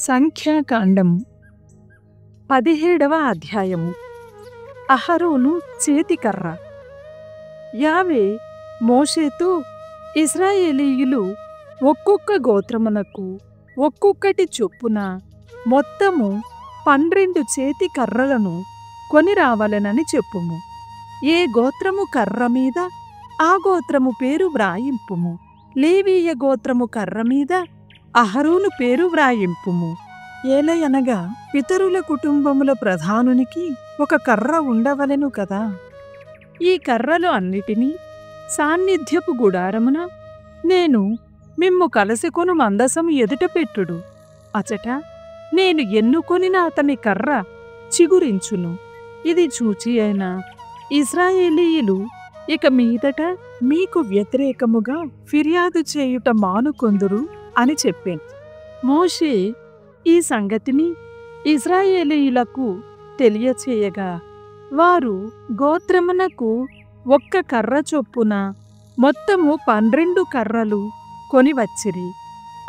సంఖ్యాకాండం 17వ అధ్యాయము. అహరోను చేతికర్ర. యావే మోషేతో, ఇశ్రాయేలీయులు ఒక్కొక్క గోత్రమునకు ఒక్కొక్కటి చొప్పున మొత్తము 12 చేతి కర్రలను కొని రావాలనని చెప్పుము. ఏ గోత్రము కర్ర మీద ఆ గోత్రము పేరు వ్రాయింపుము. లేవీయ గోత్రము కర్ర మీద అహరోను పేరు వ్రాయింపుము. ఏలయనగా పితరుల కుటుంబముల ప్రధానునికి ఒక కర్ర ఉండవలెను కదా. ఈ కర్రలు అన్నిటినీ సాన్నిధ్యపు గుడారమున నేను మిమ్ము కలసికొను మందసము ఎదుట పెట్టుడు. అచట నేను ఎన్నుకొనిన అతని కర్ర చిగురించును. ఇది చూచి అయినా ఇశ్రాయేలీయులు ఇక మీదట మీకు వ్యతిరేకముగా ఫిర్యాదు చేయుట మానుకొందురు అని చెప్పాను. మోషే ఈ సంగతిని ఇశ్రాయేలీయులకు తెలియచేయగా వారు గోత్రమునకు ఒక్క కర్ర చొప్పున మొత్తము 12 కర్రలు కొనివచ్చిరి.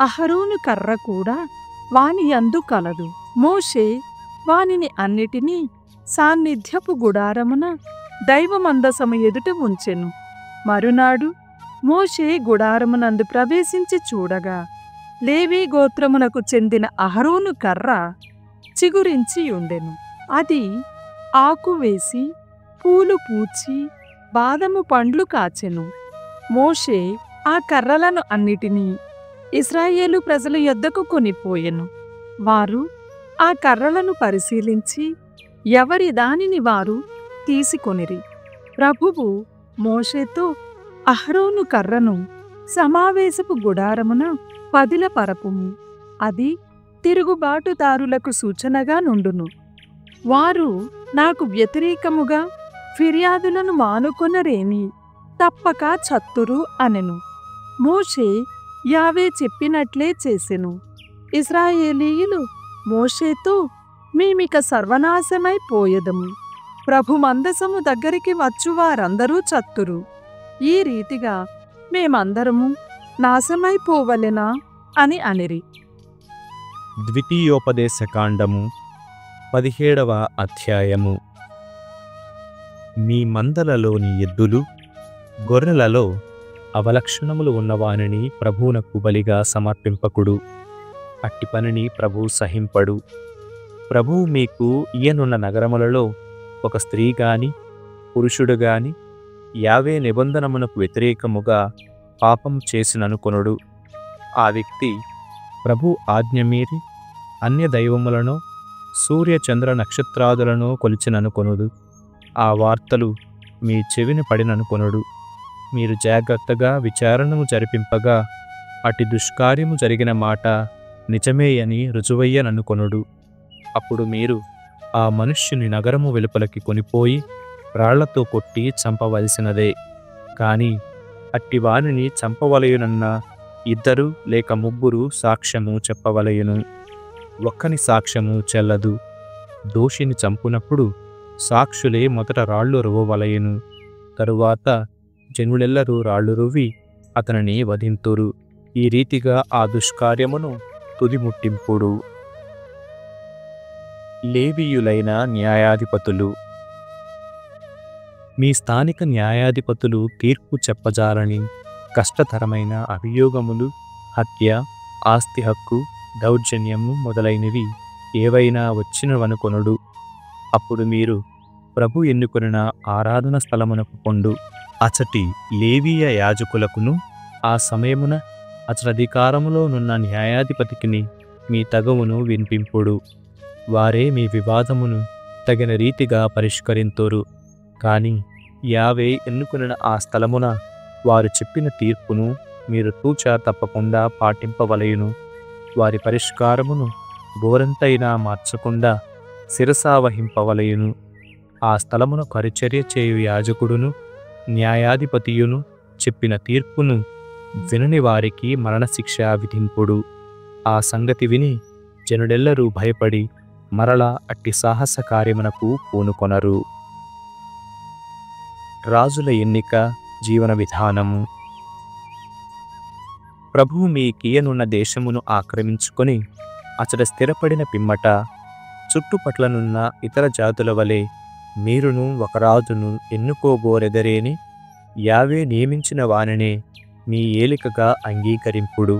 అహరోను కర్ర కూడా వాని యందు కలదు. మోషే వానిని అన్నిటినీ సాన్నిధ్యపు గుడారమున దైవమందసము ఎదుట ఉంచెను. మరునాడు మోషే గుడారమునందు ప్రవేశించి చూడగా లేవీ గోత్రమునకు చెందిన అహరోను కర్ర చిగురించి ఉండెను. అది ఆకు వేసి పూలు పూచి బాదము పండ్లు కాచెను. మోషే ఆ కర్రలను అన్నిటినీ ఇశ్రాయేలు ప్రజల యొద్దకు కొనిపోయెను. వారు ఆ కర్రలను పరిశీలించి ఎవరి దానిని వారు తీసుకొనిరి. ప్రభువు మోషేతో, అహరోను కర్రను సమావేశపు గుడారమున పదిలపరపుము. అది తిరుగుబాటుదారులకు సూచనగా నుండును. వారు నాకు వ్యతిరేకముగా ఫిర్యాదులను మానుకొనరేని తప్పక చత్తురు అనెను. మోషే యావే చెప్పినట్లే చేసెను. ఇశ్రాయేలీయులు మోషేతో, మేమిక సర్వనాశమైపోయెదము. ప్రభు మందసము దగ్గరికి వచ్చువారందరూ చత్తురు. ఈ రీతిగా మేమందరము నాశమైపోవలెనా అని అనిరి. ద్వితీయోపదేశకాండము 17వ అధ్యాయము. మీ మందలలోని ఎద్దులు గొర్రెలలో అవలక్షణములు ఉన్నవానిని ప్రభువునకు బలిగా సమర్పింపకుడు. అట్టి పనిని ప్రభువు సహింపడు. ప్రభువు మీకు ఈయనున్న నగరములలో ఒక స్త్రీ గాని పురుషుడు గాని యావే నిబంధనమునకు వ్యతిరేకముగా పాపం చేసిననుకొనుడు. ఆ వ్యక్తి ప్రభు ఆజ్ఞమీరి అన్య దైవములను సూర్య చంద్ర నక్షత్రాదులను కొలిచిననుకొనుడు. ఆ వార్తలు మీ చెవిని పడిననుకొనుడు. మీరు జాగ్రత్తగా విచారణము జరిపింపగా అట్టి దుష్కార్యము జరిగిన మాట నిజమే అని రుజువయ్యననుకొనుడు. అప్పుడు మీరు ఆ మనుష్యుని నగరము వెలుపలకి కొనిపోయి రాళ్లతో కొట్టి చంపవలసినదే. కాని అట్టి వానిని చంపవలయునన్న 2 లేక 3 సాక్ష్యము చెప్పవలయును. ఒక్కని సాక్ష్యము చెల్లదు. దోషిని చంపునప్పుడు సాక్షులే మొదట రాళ్ళు రువ్వవలయును. తరువాత జనులెల్లరూ రాళ్ళు రువ్వి అతనిని వధింతురు. ఈ రీతిగా ఆ దుష్కార్యమును తుదిముట్టింపుడు. లేవీయులైన న్యాయాధిపతులు. మీ స్థానిక న్యాయాధిపతులు తీర్పు చెప్పజాలని కష్టతరమైన అభియోగములు, హత్య, ఆస్తి హక్కు, దౌర్జన్యము మొదలైనవి ఏవైనా వచ్చినవనుకొనుడు. అప్పుడు మీరు ప్రభు ఎన్నుకొనిన ఆరాధన స్థలమునకు పొండు. అచటి లేవీయ యాజకులకును ఆ సమయమున అచటధికారములోనున్న న్యాయాధిపతికిని మీ తగవును వినిపింపుడు. వారే మీ వివాదమును తగిన రీతిగా పరిష్కరింతురు. కాని యావే ఎన్నుకొనిన ఆ స్థలమున వారు చెప్పిన తీర్పును మీరు తూచా తప్పకుండా పాటింపవలయును. వారి పరిష్కారమును గోరంతైనా మార్చకుండా శిరసావహింపవలయును. ఆ స్థలమున పరిచర్య చేయు యాజకుడును న్యాయాధిపతియును చెప్పిన తీర్పును వినని వారికి మరణశిక్ష విధింపుడు. ఆ సంగతి విని జనుడెల్లరూ భయపడి మరలా అట్టి సాహస కార్యమునకు పూనుకొనరు. రాజుల ఎన్నిక, జీవన విధానము. ప్రభువు మీ కీయనున్న దేశమును ఆక్రమించుకొని అతడ స్థిరపడిన పిమ్మట చుట్టుపట్లనున్న ఇతర జాతుల వలె మీరును ఒక రాజును ఎన్నుకోబోరెదరేని యావే నియమించిన వానినే మీ ఏలికగా అంగీకరింపుడు.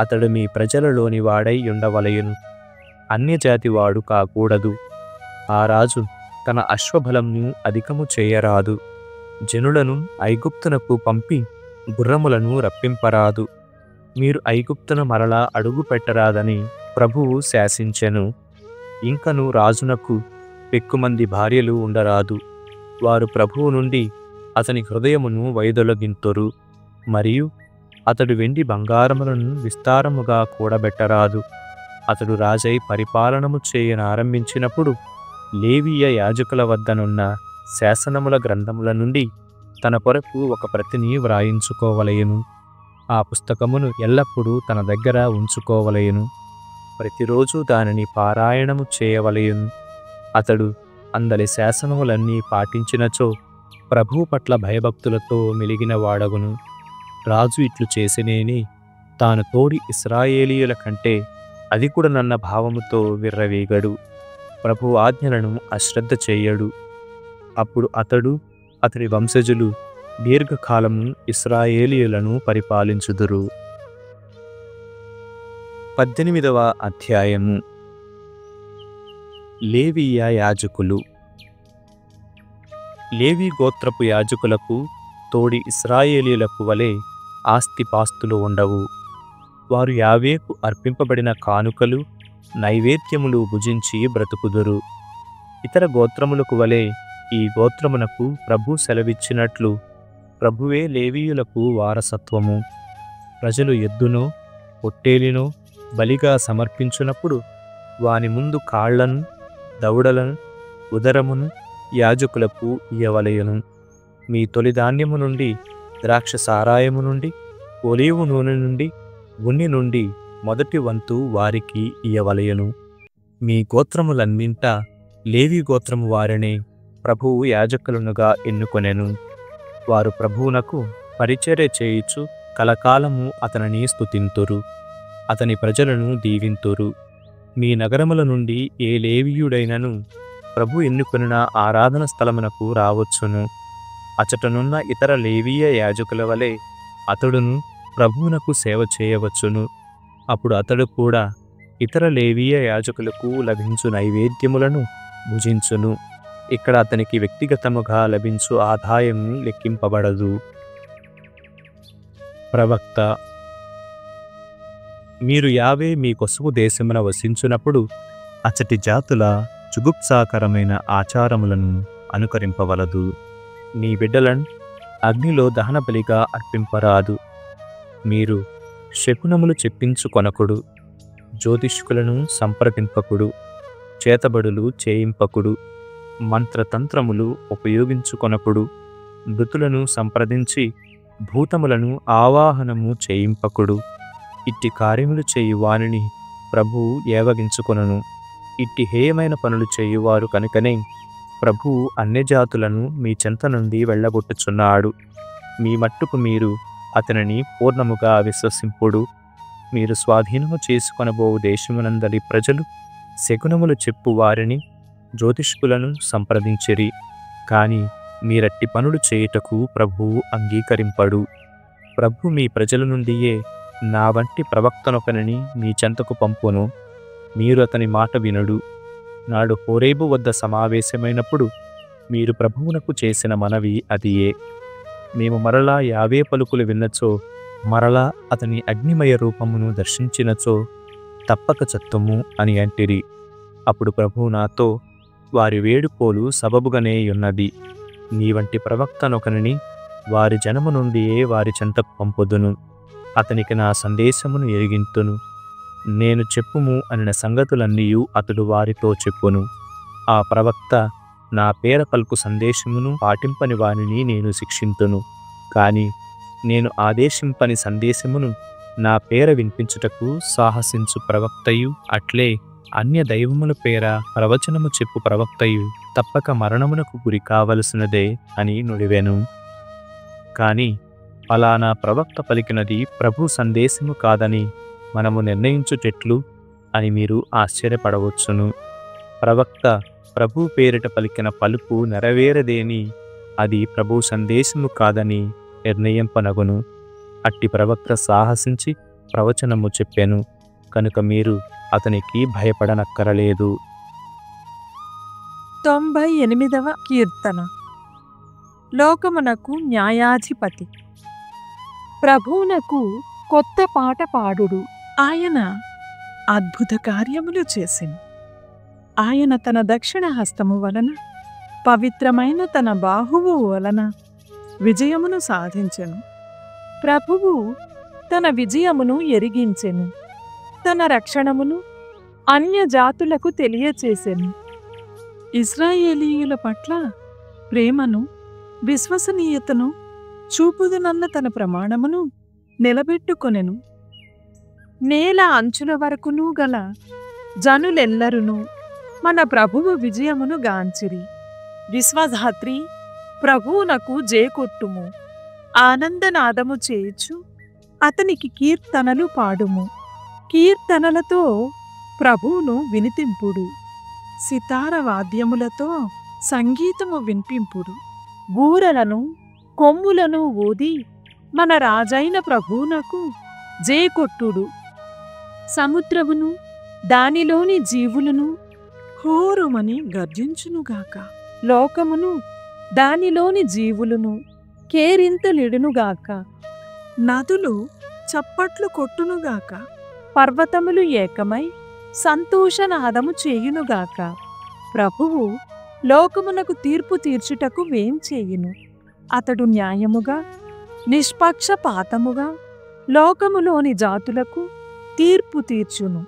అతడు మీ ప్రజలలోని వాడై ఉండవలయును, అన్యజాతివాడు కాకూడదు. ఆ రాజు తన అశ్వబలంను అధికము చేయరాదు, జనులను ఐగుప్తునకు పంపి గుర్రములను రప్పింపరాదు. మీరు ఐగుప్తున మరలా అడుగు పెట్టరాదని ప్రభువు శాసించెను. ఇంకను రాజునకు పెక్కుమంది భార్యలు ఉండరాదు. వారు ప్రభువు నుండి అతని హృదయమును వైదొలగింతురు. మరియు అతడు వెండి బంగారములను విస్తారముగా కూడబెట్టరాదు. అతడు రాజై పరిపాలనము చేయనారంభించినప్పుడు లేవీయ యాజకుల వద్దనున్న శాసనముల గ్రంథముల నుండి తన కొరకు ఒక ప్రతిని వ్రాయించుకోవలయును. ఆ పుస్తకమును ఎల్లప్పుడూ తన దగ్గర ఉంచుకోవలయును. ప్రతిరోజు దానిని పారాయణము చేయవలయును. అతడు అందలి శాసనములన్నీ పాటించినచో ప్రభువు పట్ల భయభక్తులతో మెలిగిన వాడగును. రాజు ఇట్లు చేసినేని తాను తోడి ఇశ్రాయేలీయుల కంటే అధికుడనన్న భావముతో విర్రవీగడు. ప్రభు ఆజ్ఞలను అశ్రద్ధ చెయ్యడు. అప్పుడు అతడు అతని వంశజులు దీర్ఘకాలము ఇశ్రాయేలీయులను పరిపాలించుదురు. 18వ అధ్యాయము. లేవీయ యాజకులు. లేవీ గోత్రపు యాజకులకు తోడి ఇశ్రాయేలీయులకు వలె ఆస్తిపాస్తులు ఉండవు. వారు యావేకు అర్పింపబడిన కానుకలు నైవేద్యములు భుజించి బ్రతుకుదురు. ఇతర గోత్రములకు వలె ఈ గోత్రమునకు ప్రభు సెలవిచ్చినట్లు ప్రభువే లేవీయులకు వారసత్వము. ప్రజలు ఎద్దునో పొట్టేలినో బలిగా సమర్పించినప్పుడు వాని ముందు కాళ్లను, దవడలను, ఉదరమును యాజకులకు ఇయ్యవలయును. మీ తొలిధాన్యము నుండి, ద్రాక్ష సారాయము నుండి, ఒలీవు నూనె నుండి, ఉన్ని నుండి మొదటి వంతు వారికి ఇయ్యవలయును. మీ గోత్రములన్నింట లేవి గోత్రము వారినే ప్రభువు యాజకులనుగా ఎన్నుకొనెను. వారు ప్రభువునకు పరిచర్య చేయుచు కలకాలము అతనిని స్తుతింతురు, అతని ప్రజలను దీవింతురు. మీ నగరముల నుండి ఏ లేవీయుడైనను ప్రభు ఎన్నుకొనిన ఆరాధన స్థలమునకు రావచ్చును. అచటనున్న ఇతర లేవీయ యాజకుల వలె అతడును ప్రభువునకు సేవ చేయవచ్చును. అప్పుడు అతడు కూడా ఇతర లేవీయ యాజకులకు లభించు నైవేద్యములను భుజించును. ఇక్కడ అతనికి వ్యక్తిగతముగా లభించు ఆదాయం లెక్కింపబడదు. ప్రవక్త. మీరు యావే మీ కొసువు దేశమున వసించునప్పుడు అచటి జాతుల జుగుప్సాకరమైన ఆచారములను అనుకరింపవలదు. మీ బిడ్డలను అగ్నిలో దహన బలిగా అర్పింపరాదు. మీరు శకునములు చెప్పించుకొనకుడు, జ్యోతిష్కులను సంప్రదింపకుడు, చేతబడులు చేయింపకుడు, మంత్రతంత్రములు ఉపయోగించుకొనకుడు, మృతులను సంప్రదించి భూతములను ఆవాహనము చేయింపకుడు. ఇట్టి కార్యములు చేయువానిని ప్రభువు ఏవగించుకొనును. ఇట్టి హేయమైన పనులు చేయువారు కనుకనే ప్రభువు అన్యజాతులను మీ చెంత నుండి వెళ్ళగొట్టుచున్నాడు. మీ మట్టుకు మీరు అతనిని పూర్ణముగా విశ్వసింపుడు. మీరు స్వాధీనము చేసుకొనబోవు దేశమునందరి ప్రజలు శకునములు చెప్పు వారిని, జ్యోతిష్కులను సంప్రదించిరి. కాని మీరట్టి పనులు చేయుటకు ప్రభువు అంగీకరింపడు. ప్రభు మీ ప్రజల నుండియే నా వంటి ప్రవక్తనొకనిని మీ చెంతకు పంపును. మీరు అతని మాట వినుడు. నాడు హోరేబు వద్ద సమావేశమైనప్పుడు మీరు ప్రభువునకు చేసిన మనవి అదియే. మేము మరలా యావే పలుకులు విన్నచో, మరలా అతని అగ్నిమయ రూపమును దర్శించినచో తప్పక చత్తుము అని అంటిరి. అప్పుడు ప్రభువు నాతో, వారి వేడుకోలు సబబుగానే ఉన్నది. నీ వంటి ప్రవక్తనొకనిని వారి జనము నుండియే వారి చెంతకు పంపుదును. అతనికి నా సందేశమును ఎరిగింతును. నేను చెప్పుము అనిన సంగతులన్నీయు అతడు వారితో చెప్పును. ఆ ప్రవక్త నా పేర పలుకు సందేశమును పాటింపని వానిని నేను శిక్షింతును. కాని నేను ఆదేశింపని సందేశమును నా పేర వినిపించుటకు సాహసించు ప్రవక్తయు, అట్లే అన్య దైవముల పేర ప్రవచనము చెప్పు ప్రవక్తయు తప్పక మరణమునకు గురి కావలసినదే అని నుడివెను. కాని ఫలానా ప్రవక్త పలికినది ప్రభు సందేశము కాదని మనము నిర్ణయించుటెట్లు? అని మీరు ఆశ్చర్యపడవచ్చును. ప్రవక్త ప్రభు పేరిట పలికిన పలుకు నెరవేరదేని అది ప్రభు సందేశము కాదని నిర్ణయింపనగును. అట్టి ప్రవక్త సాహసించి ప్రవచనము చెప్పెను కనుక మీరు అతనికి భయపడనక్కరలేదు. 98వ కీర్తన. లోకమునకు న్యాయాధిపతి. ప్రభువునకు కొత్త పాట పాడుడు. ఆయన అద్భుత కార్యములు చేసెను. ఆయన తన దక్షిణ హస్తము వలన పవిత్రమైన తన బాహువు వలన విజయమును సాధించెను. ప్రభువు తన విజయమును ఎరిగించెను. తన రక్షణమును అన్యజాతులకు తెలియచేసెను. ఇశ్రాయేలీయుల పట్ల ప్రేమను విశ్వసనీయతను చూపుదునన్న తన ప్రమాణమును నిలబెట్టుకొనెను. నేల అంచుల వరకును గల జనులెల్లరును మన ప్రభువు విజయమును గాంచిరి. విశ్వధాత్రి ప్రభువునకు జేకొట్టుము. ఆనందనాదము చేయుచు అతనికి కీర్తనలు పాడుము. కీర్తనలతో ప్రభువును వినితింపుడు. సితార వాద్యములతో సంగీతము వినిపింపుడు. బూరలను కొమ్ములను ఊది మన రాజైన ప్రభువునకు జేకొట్టుడు. సముద్రమును దానిలోని జీవులను హోరుమని గర్జించునుగాక. లోకమును దానిలోని జీవులను కేరింతలిడునుగాక. నదులు చప్పట్లు కొట్టునుగాక. పర్వతములు ఏకమై సంతోషనాదము చేయునుగాక. ప్రభువు లోకమునకు తీర్పు తీర్చుటకు వేంచేయును. అతడు న్యాయముగా నిష్పక్షపాతముగా లోకములోని జాతులకు తీర్పు తీర్చును.